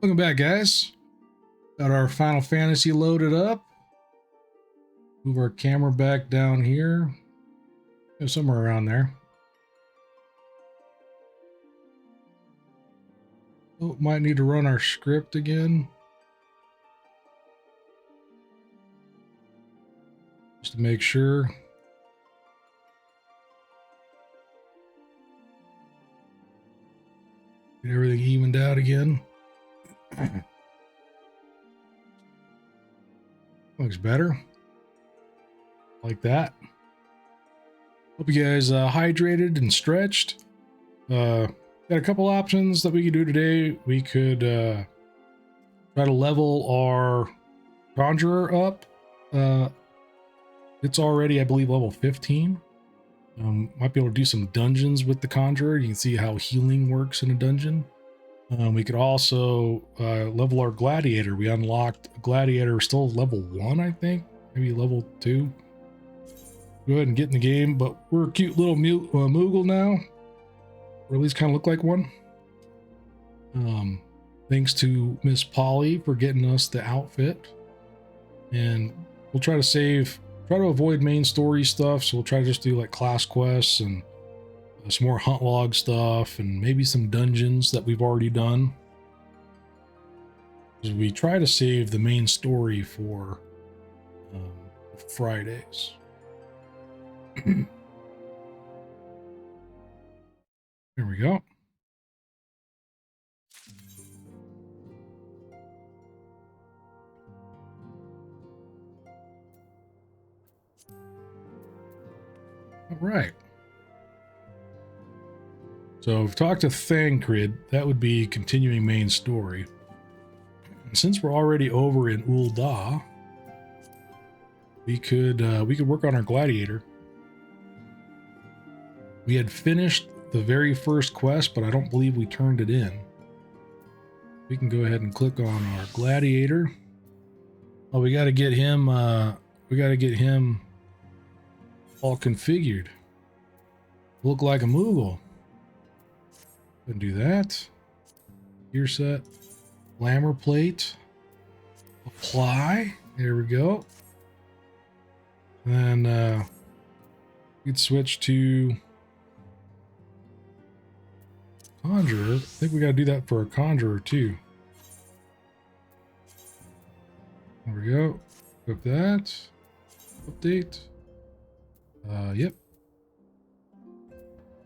Welcome back, guys. Got our Final Fantasy loaded up. Move our camera back down here. Somewhere around there. Oh, might need to run our script again. Just to make sure. Get everything evened out again. Looks better. Like that. Hope you guys hydrated and stretched. Got a couple options that we could do today. We could try to level our Conjurer up. It's already, I believe, level 15. Might be able to do some dungeons with the Conjurer. You can see how healing works in a dungeon. We could also level our Gladiator. We unlocked a Gladiator still level 1, I think. Maybe level 2. Go ahead and get in the game, but we're a cute little Moogle now. Or at least kind of look like one. Thanks to Miss Polly for getting us the outfit. And we'll try to avoid main story stuff. So we'll try to just do like class quests and some more hunt log stuff and maybe some dungeons that we've already done. We try to save the main story for Fridays. There we go. All right. So we've talked to Thancred. That would be continuing main story. And since we're already over in Ul'dah, we could work on our Gladiator. We had finished the very first quest, but I don't believe we turned it in. We can go ahead and click on our Gladiator. Oh, we got to get him. We got to get him all configured. Look like a Moogle. Can do that. Gear set, glamour plate, apply. There we go. And then we'd switch to Conjurer. I think we got to do that for a Conjurer too. There we go. Equip that. Update. Yep.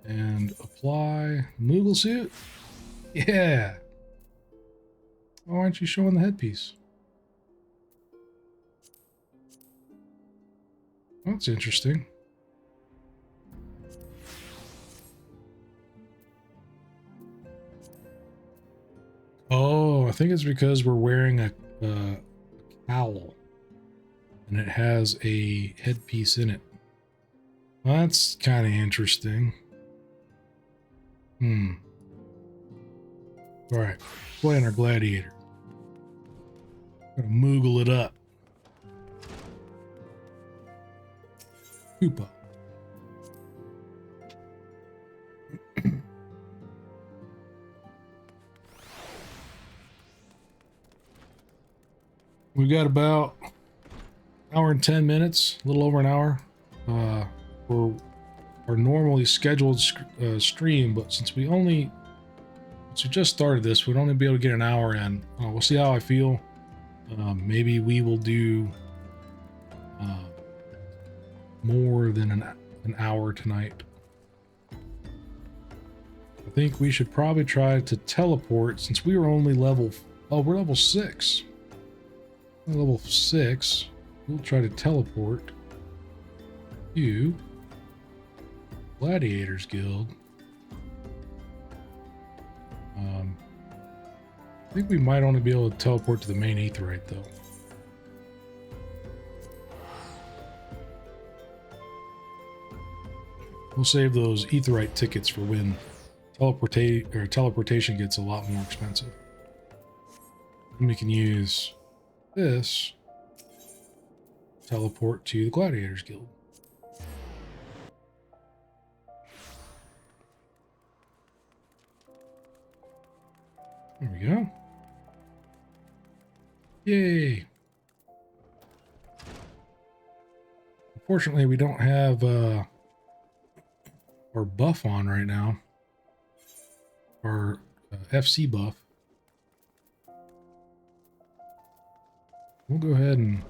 And apply Moogle suit. Yeah. Why aren't you showing the headpiece? That's interesting. Oh, I think it's because we're wearing a cowl and it has a headpiece in it. Well, that's kind of interesting. All right, playing our Gladiator. Gonna Moogle it up. Koopa. We've got about an hour and 10 minutes, a little over an hour, for our normally scheduled stream, but since we just started this, we'd only be able to get an hour in. We'll see how I feel. Maybe we will do more than an hour tonight. I think we should probably try to teleport since we were only level... Oh, we're level 6. We're level 6. We'll try to teleport to Gladiators Guild. I think we might only be able to teleport to the main Aetheryte though. We'll save those Aetheryte tickets for when teleportation gets a lot more expensive. And we can use this to teleport to the Gladiators Guild. There we go. Yay. Unfortunately, we don't have our buff on right now. Our FC buff. We'll go ahead and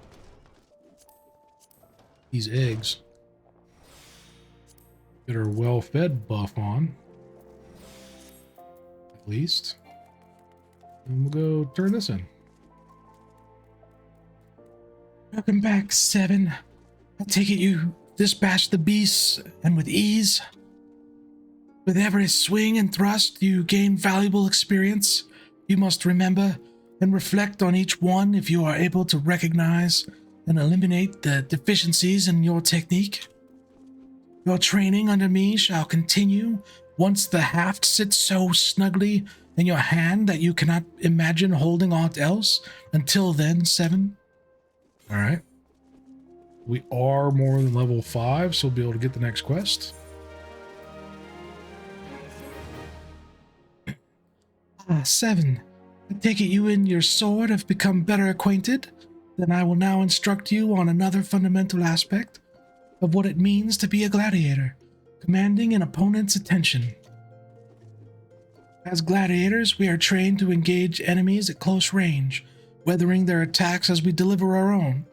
these eggs. Get our well-fed buff on. At least. And we'll go turn this in. Welcome back, Seven. I take it you dispatched the beasts, and with ease. With every swing and thrust, you gain valuable experience. You must remember and reflect on each one if you are able to recognize and eliminate the deficiencies in your technique. Your training under me shall continue once the haft sits so snugly in your hand that you cannot imagine holding aught else. Until then, Seven. All right. We are more than level 5, so we'll be able to get the next quest. Seven. I take it you and your sword have become better acquainted. Then I will now instruct you on another fundamental aspect of what it means to be a gladiator, commanding an opponent's attention. As gladiators, we are trained to engage enemies at close range, weathering their attacks as we deliver our own.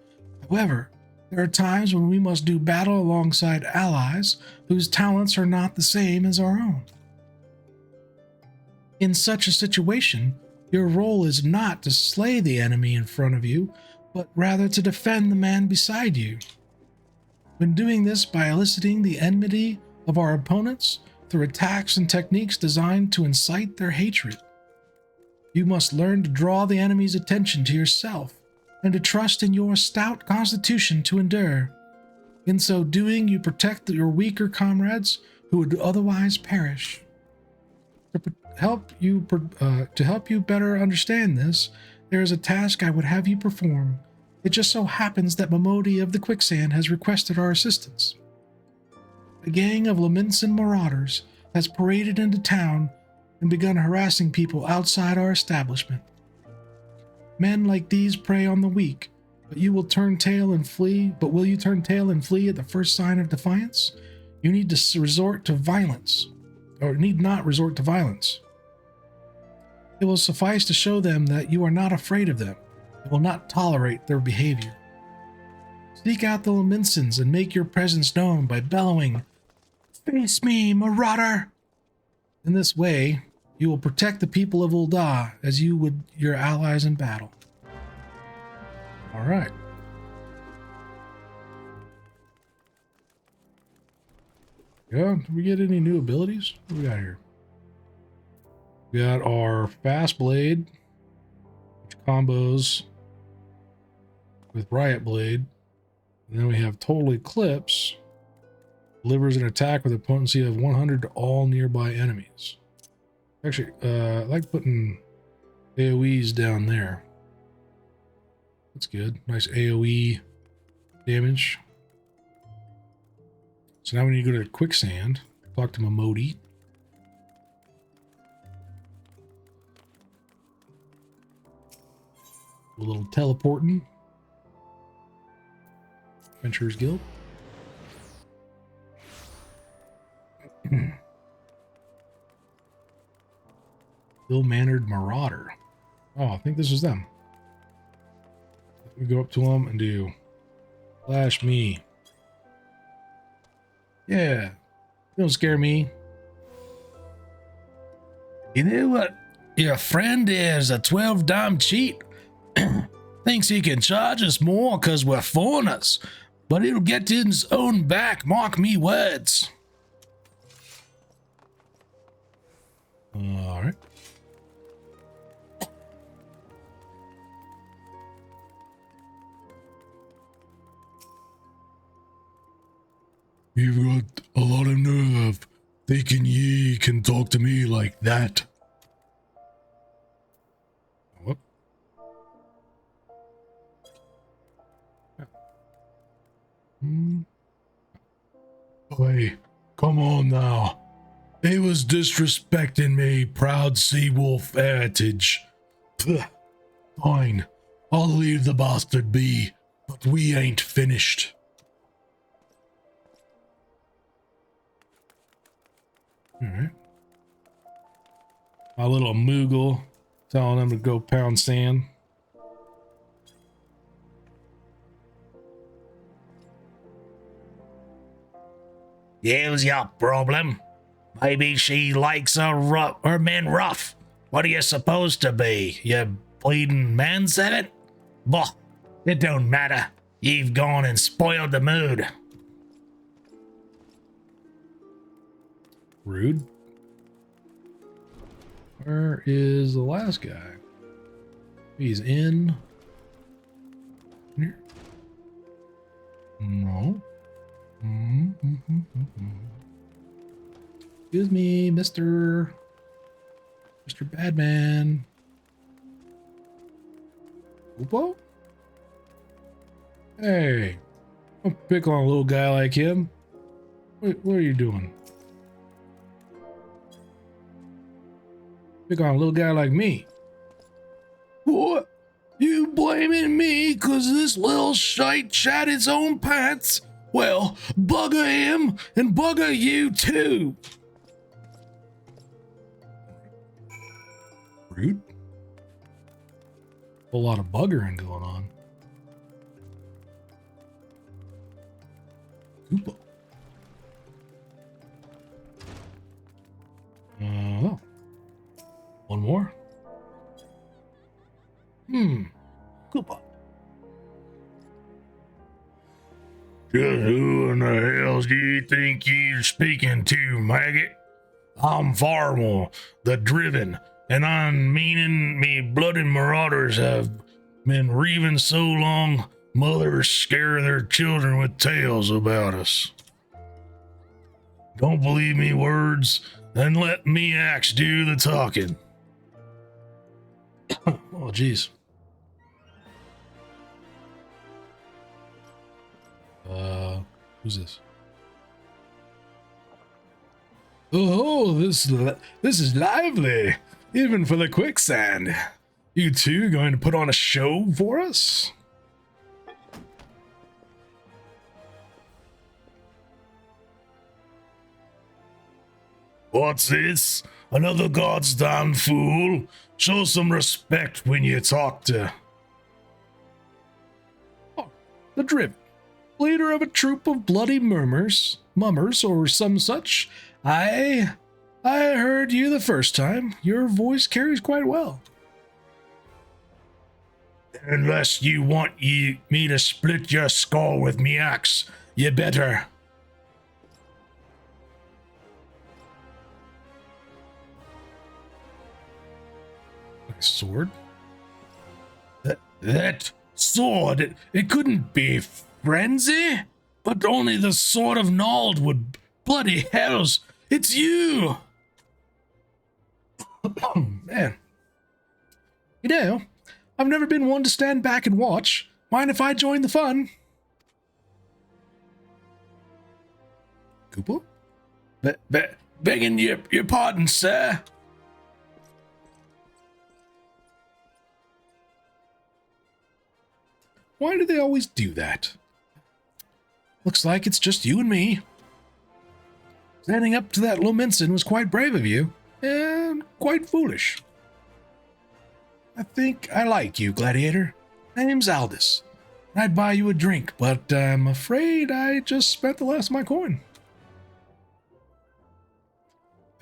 However, there are times when we must do battle alongside allies whose talents are not the same as our own. In such a situation, your role is not to slay the enemy in front of you, but rather to defend the man beside you. When doing this by eliciting the enmity of our opponents through attacks and techniques designed to incite their hatred, you must learn to draw the enemy's attention to yourself and to trust in your stout constitution to endure. In so doing, you protect your weaker comrades who would otherwise perish. To help you better understand this, there is a task I would have you perform. It just so happens that Momodi of the Quicksand has requested our assistance. A gang of Laminson marauders has paraded into town and begun harassing people outside our establishment. Men like these prey on the weak, but will you turn tail and flee at the first sign of defiance? You need to resort to violence, or need not resort to violence. It will suffice to show them that you are not afraid of them and will not tolerate their behavior. Seek out the Laminsons and make your presence known by bellowing, "Face me, marauder!" In this way, you will protect the people of Ul'dah as you would your allies in battle. All right. Yeah, did we get any new abilities? What do we got here? We got our Fast Blade, which combos with Riot Blade. And then we have Total Eclipse, delivers an attack with a potency of 100 to all nearby enemies. Actually, I like putting AoEs down there. That's good. Nice AoE damage. So now we need to go to Quicksand, talk to Momodi. A little teleporting. Adventurers Guild. Ill-mannered marauder. Oh, I think this is them. We go up to them and do flash me. Yeah, don't scare me. You know what? Your friend is a 12-dime cheat. Thinks he can charge us more because we're foreigners, but it'll get to his own back, mark me words. All right. You've got a lot of nerve, thinking ye can talk to me like that. Whoop. Hey, come on now. He was disrespecting me proud sea wolf heritage. Pugh. Fine. I'll leave the bastard be, but we ain't finished. All right. My little Moogle telling him to go pound sand. Here's your problem. Maybe she likes her men rough. What are you supposed to be? You bleeding manservant? Bah, it don't matter. You've gone and spoiled the mood. Rude. Where is the last guy? He's in here. No. Excuse me, Mr. Badman. Upo? Hey, don't pick on a little guy like him. What are you doing? Pick on a little guy like me. What? You blaming me because this little shite shat his own pants? Well, bugger him and bugger you too. Rude. A lot of buggering going on. Koopa. Oh. One more. Koopa. Just who in the hell do you think you're speaking to, maggot? I'm Farmel, the Driven, and I'm meaning me blooded marauders have been reaving so long, mothers scare their children with tales about us. Don't believe me words, then let me axe do the talking. Oh, geez. Who's this? Oh, this is lively, even for the quicksand. You two going to put on a show for us? What's this? Another god's damn fool? Show some respect when you talk to... Oh, the Driven, leader of a troop of bloody mummers or some such. I heard you the first time. Your voice carries quite well. Unless you want me to split your skull with me axe, you better. Sword? That sword, it couldn't be frenzy, but only the sword of Nald would. Bloody hells, it's you! Oh, man. You know, I've never been one to stand back and watch. Mind if I join the fun? Koopa? Begging your pardon, sir. Why do they always do that? Looks like it's just you and me. Standing up to that Lominson was quite brave of you, and quite foolish. I think I like you, Gladiator. My name's Aldous. I'd buy you a drink, but I'm afraid I just spent the last of my coin.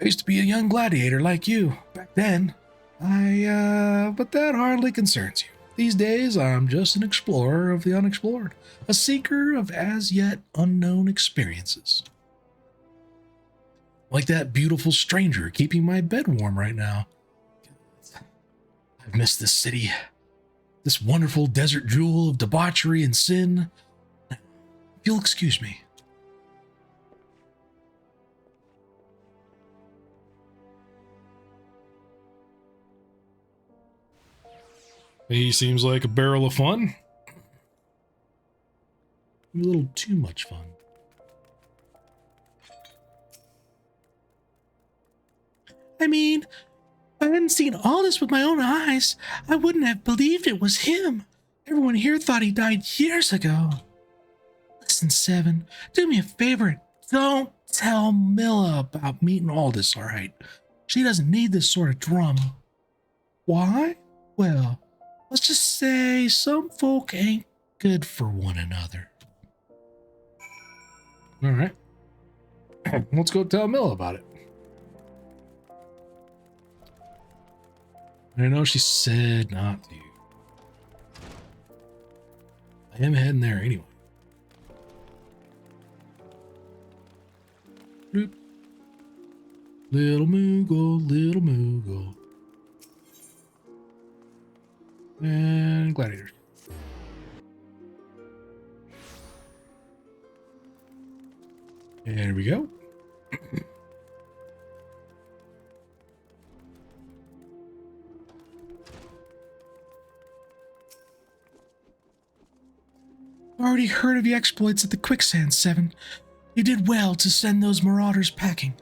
I used to be a young gladiator like you back then. But that hardly concerns you. These days, I'm just an explorer of the unexplored, a seeker of as yet unknown experiences. Like that beautiful stranger keeping my bed warm right now. I've missed this city, this wonderful desert jewel of debauchery and sin. If you'll excuse me. He seems like a barrel of fun. A little too much fun. I mean, if I hadn't seen all this with my own eyes, I wouldn't have believed it was him. Everyone here thought he died years ago. Listen, Seven, do me a favor. Don't tell Milla about meeting Aldous, all right? She doesn't need this sort of drama. Why? Well, let's just say some folk ain't good for one another. All right. Let's go tell Mill about it. I know she said not to. I am heading there anyway. Bloop. Little Moogle, little Moogle. And gladiators. And here we go. Already heard of your exploits at the quicksand, Seven. You did well to send those marauders packing.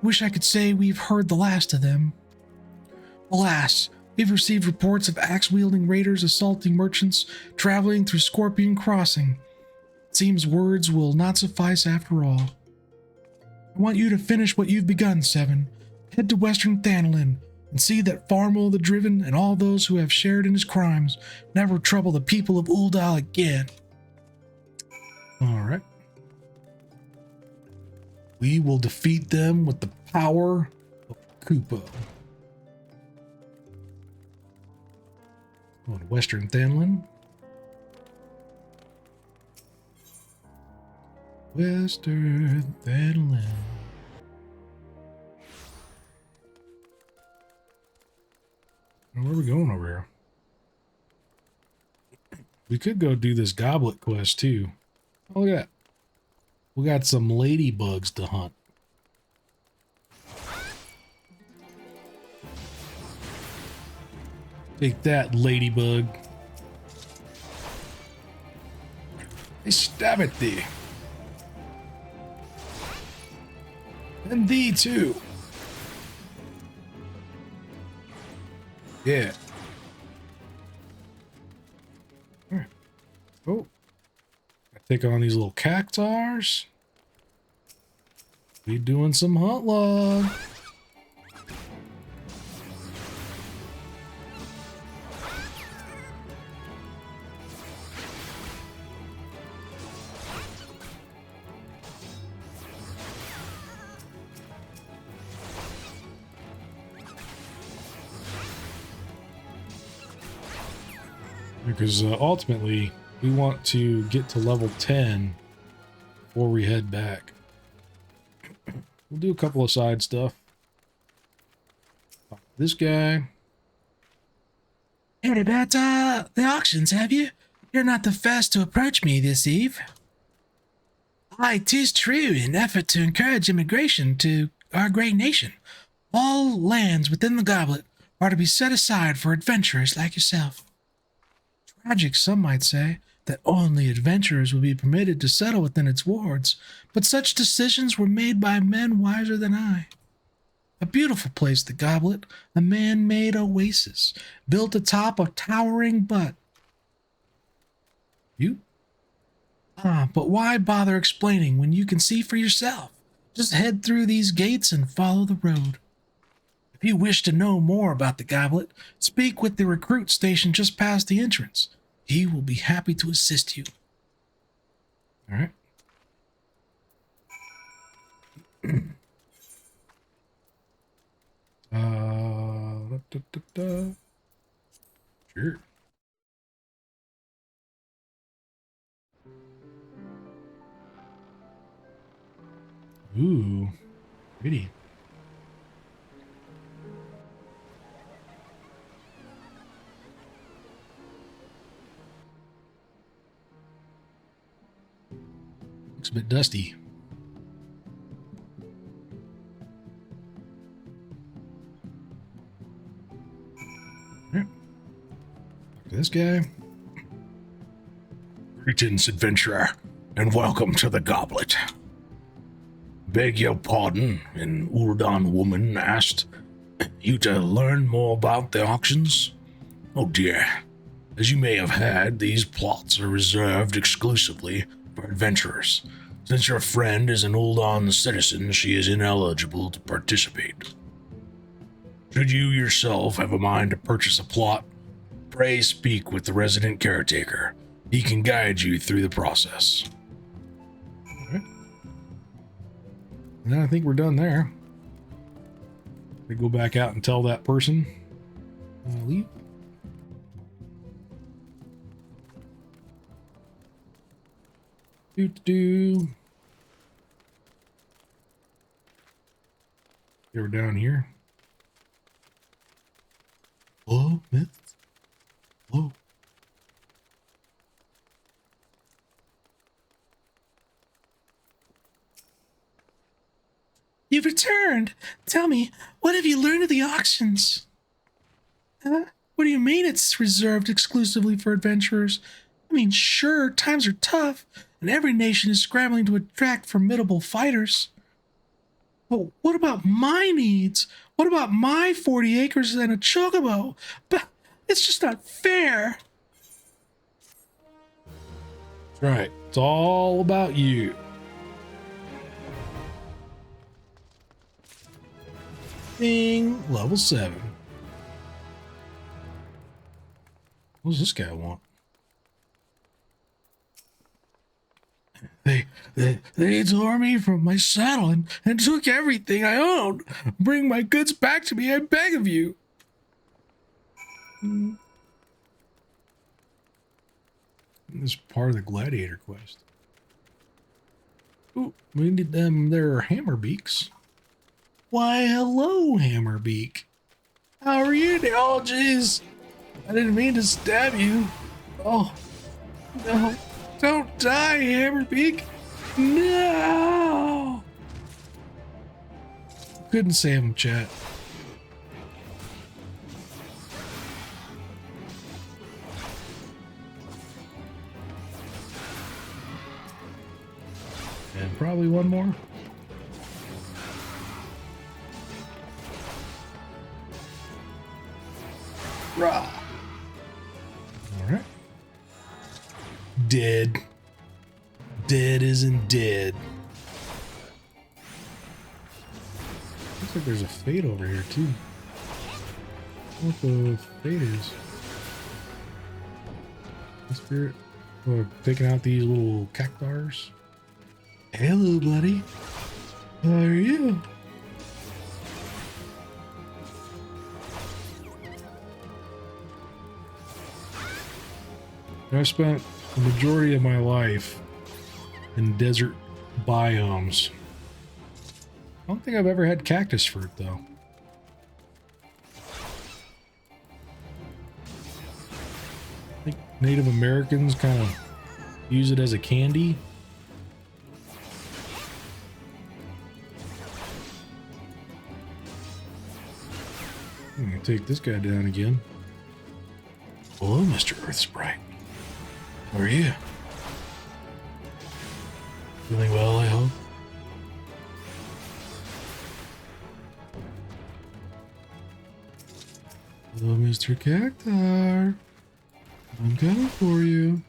Wish I could say we've heard the last of them. Alas, we've received reports of axe-wielding raiders assaulting merchants traveling through Scorpion Crossing. It seems words will not suffice after all. I want you to finish what you've begun, Seven. Head to Western Thanalin and see that Farmel the Driven and all those who have shared in his crimes never trouble the people of Uldal again. All right. We will defeat them with the power of Kupo. Going to Western Thanalin. Western Thanalin. Where are we going over here? We could go do this goblet quest too. Oh, look at that. We got some ladybugs to hunt. Take that, ladybug. I stab at thee. And thee too. Yeah. All right. Oh. Take on these little cactars. Be doing some hunt log. Because ultimately, we want to get to level 10 before we head back. We'll do a couple of side stuff. This guy. Heard about the auctions, have you? You're not the first to approach me this eve. Aye, 'tis true, in effort to encourage immigration to our great nation. All lands within the goblet are to be set aside for adventurers like yourself. Tragic, some might say, that only adventurers will be permitted to settle within its wards, but such decisions were made by men wiser than I. A beautiful place, the goblet, a man-made oasis, built atop a towering butte. You? But why bother explaining when you can see for yourself? Just head through these gates and follow the road. If you wish to know more about the goblet, speak with the recruit station just past the entrance. He will be happy to assist you. All right. Sure. Ooh, pretty. Looks a bit dusty. All right. Talk to this guy. Greetings, adventurer, and welcome to the goblet. Beg your pardon, an Uldan woman asked you to learn more about the auctions? Oh dear, As you may have heard, these plots are reserved exclusively for adventurers. Since your friend is an Uldan citizen, she is ineligible to participate. Should you yourself have a mind to purchase a plot, pray speak with the resident caretaker. He can guide you through the process. Okay. And I think we're done there. We go back out and tell that person. Leave. Do. They were down here. Hello, Myth? Hello. You've returned. Tell me, what have you learned of the auctions? Huh? What do you mean it's reserved exclusively for adventurers? I mean, sure, times are tough, and every nation is scrambling to attract formidable fighters. But what about my needs? What about my 40 acres and a chocobo? But it's just not fair. That's right. It's all about you. Ding. Level 7. What does this guy want? They tore me from my saddle and took everything I owned. Bring my goods back to me, I beg of you. This is part of the gladiator quest. Ooh, we need them their hammerbeaks. Why, hello, hammerbeak. How are you? Oh, jeez. I didn't mean to stab you. Oh, no. Don't die, hammerbeak. No. Couldn't save him, chat. And probably one more. Rah. All right. Dead. Dead isn't dead. Looks like there's a fate over here too. What the fate is? The spirit. Oh, taking out these little cactars. Hello, buddy. How are you? I spent the majority of my life in desert biomes. I don't think I've ever had cactus fruit, though. I think Native Americans kind of use it as a candy. I'm gonna take this guy down again. Hello, Mr. Earth Sprite. How are you? Feeling well, I hope? Hello, Mr. Cactar. I'm coming for you.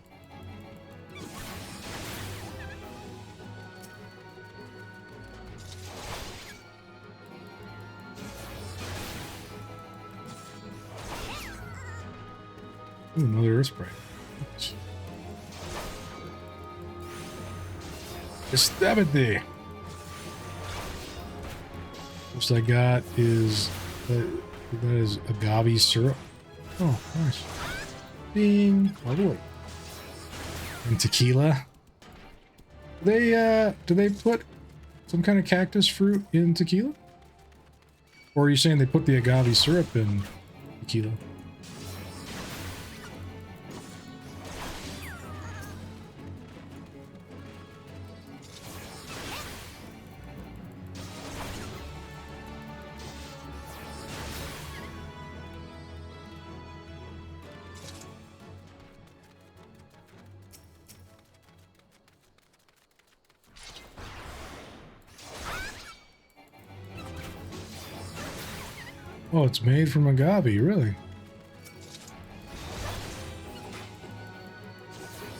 Ooh, another Earth Sprite. Estabity. Most I got is that is agave syrup. Oh, nice. Ding. Lovely. And tequila. Do they put some kind of cactus fruit in tequila? Or are you saying they put the agave syrup in tequila? Oh, it's made from agave, really?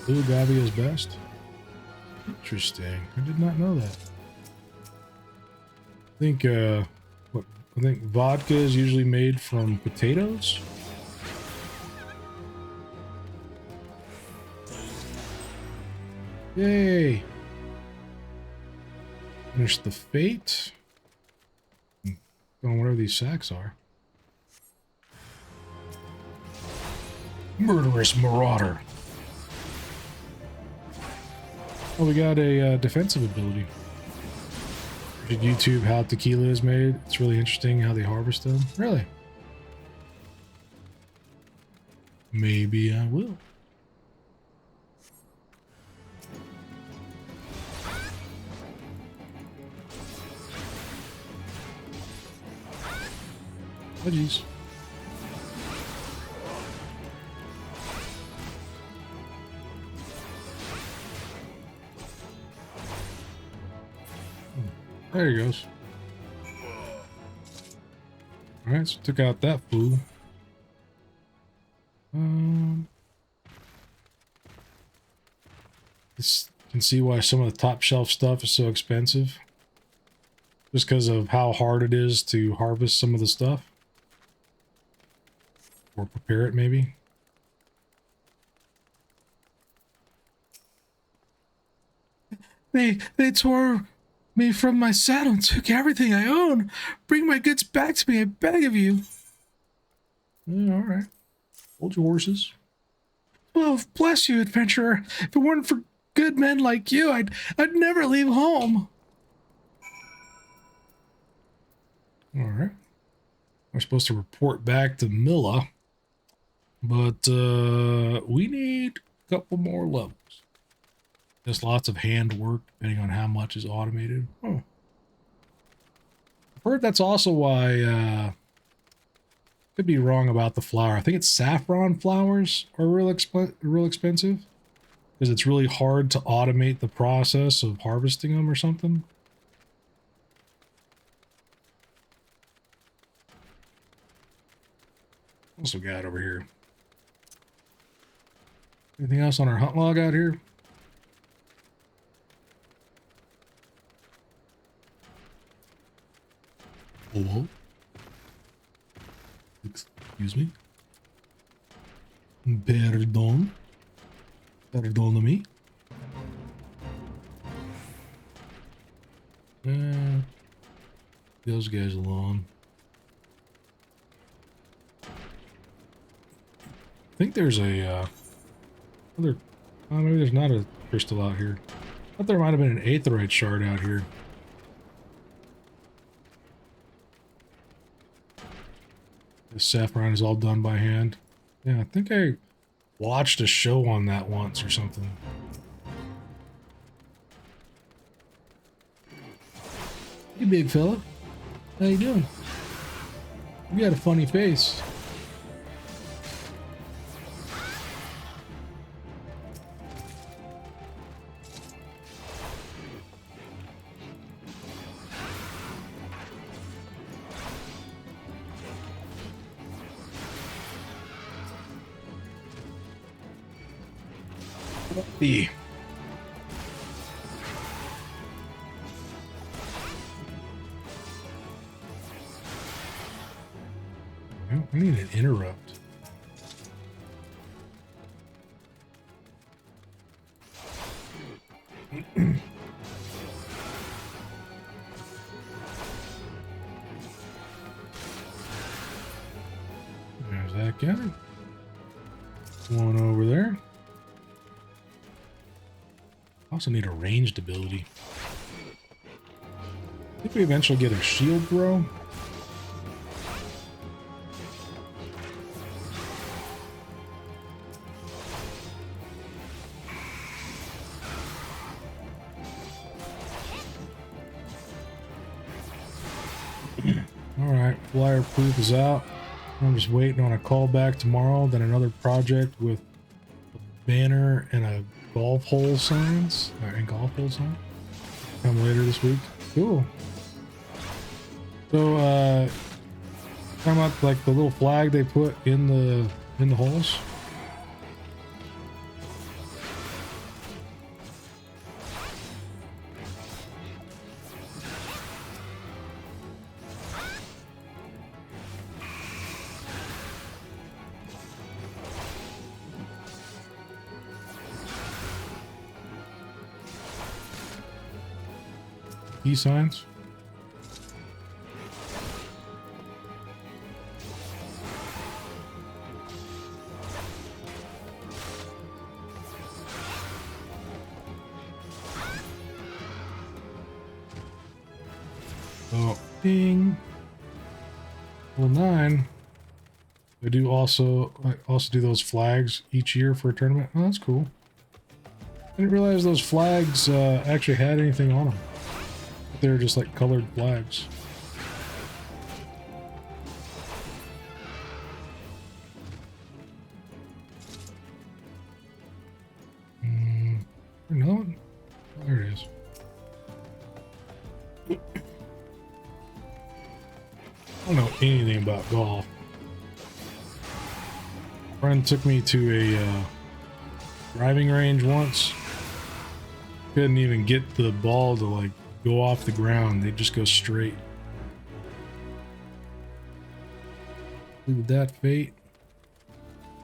Blue agave is best. Interesting. I did not know that. I think I think vodka is usually made from potatoes. Yay! Finish the fate. Going whatever these sacks are. Murderous marauder. Oh, we got a defensive ability. Did YouTube how tequila is made? It's really interesting how they harvest them. Really? Maybe I will. Oh, jeez. There he goes. Alright, so took out that fool. This, you can see why some of the top shelf stuff is so expensive. Just because of how hard it is to harvest some of the stuff. Or prepare it, maybe. They tore me from my saddle and took everything I own. Bring my goods back to me, I beg of you. Yeah, all right. Hold your horses. Well, bless you, adventurer. If it weren't for good men like you, I'd never leave home. All right. We're supposed to report back to Milla, but we need a couple more levels. Just lots of hand work, depending on how much is automated. Oh. I've heard that's also why, could be wrong about the flower. I think it's saffron flowers are real expensive. Because it's really hard to automate the process of harvesting them or something. What else we got over here? Anything else on our hunt log out here? Hello? Excuse me? Pardon? Pardon me? Those guys alone. I think there's a, other... Oh, maybe there's not a crystal out here. I thought there might have been an aetheryte shard out here. The saffron is all done by hand. Yeah, I think I watched a show on that once or something. Hey, big fella. How you doing? You got a funny face. The I need an interrupt. There's that guy. One over there. Also need a ranged ability. I think we eventually get a shield throw. Alright, flyer proof is out. I'm just waiting on a call back tomorrow, then another project with a banner and a golf hole signs, and golf hole sign come later this week. Cool. So talking about like the little flag they put in the holes. peace signs. Oh, ding. Level 9. I also do those flags each year for a tournament. Oh, that's cool. I didn't realize those flags actually had anything on them. They were just like colored flags. Another one? Oh, there it is. I don't know anything about golf. A friend took me to a driving range once. Couldn't even get the ball to like go off the ground. They just go straight. Look at that fate.